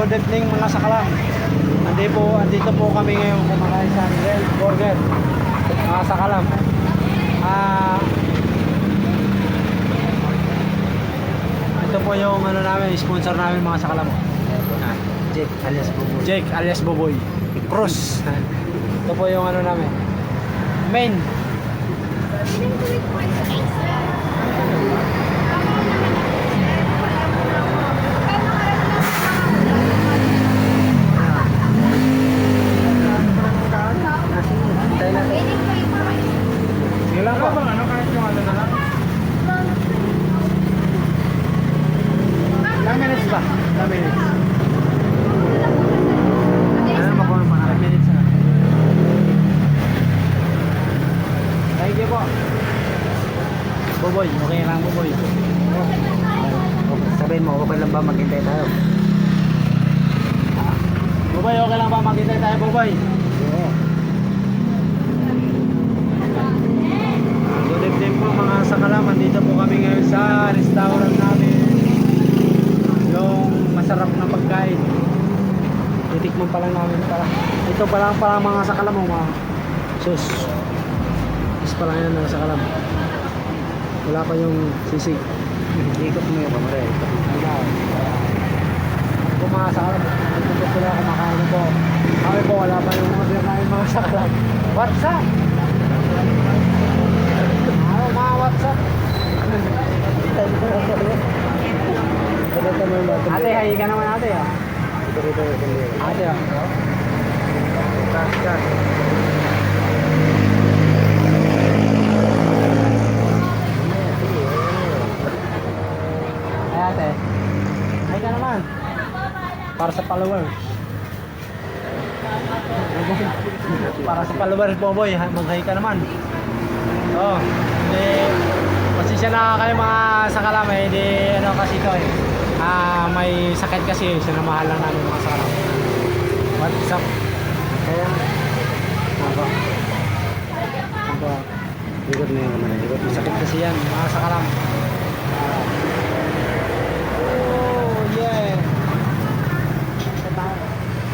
Good evening mga sakalam. Andito po kami ngayon kumakain sa Grill Burger. Mga sakalam. Ito po yung ano namin, sponsor namin mga sakalam. Jake alias Buboy. Jake alias Buboy. Cruz. Ito po yung ano namin. Main. Sige lang po. Ano kahit yung ano na lang? Ilang minutes ba? Ilang minutes? Ano mo kung mga minutes na? Thank you po. Buboy, okay lang Buboy. Sabihin mo, okay lang ba maghintay tayo? Buboy, okay lang ba maghintay tayo Buboy? Oo. Good evening po mga sakalam. Andito po kami ngayon sa restaurant namin. Yung masarap na pagkain. Titikman pa lang namin para. Ito pa lang mga sakalam mo mga sus. Is pa lang yan mga sakalam. Wala pa yung sisig. Ikot mo yung kamera. Ito mga sakalam. Ito sila kumakain po. Kami po wala pa yung order namin mga sakalam. What's up? Mga WhatsApp. Ate, hayi ka naman ate ah. Ate ah. Kas. Ay ate. Hayi ka naman. Para sa followers. Para sa followers Boboy, mag-hi ka naman. Oh, pasensya na kayo mga sakalam eh, di ano kasi ito eh. May sakit kasi, sinamahan lang namin mga sakalam. What's up? Kaya, ako. Ikot mo yung kamera. Ikot mo. Sakit kasi yan, mga sakalam. Oh, yeah.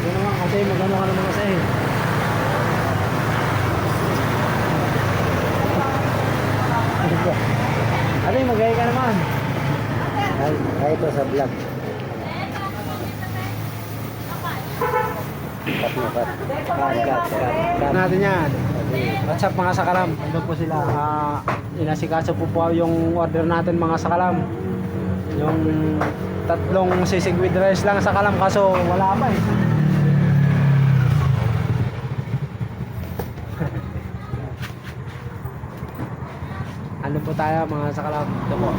Yun naman kasi, magano ka naman kasi eh. Ano yung mag-gaya ka naman? Ay, ito sa vlog. Cut mo, cut. Cut. Natin yan. What's up mga sakalam? Ando po sila. Inasikaso po yung order natin mga sakalam. Yung tatlong sisig with rice lang sakalam kaso wala pa eh. Ano po tayo mga sakalam? Ito po.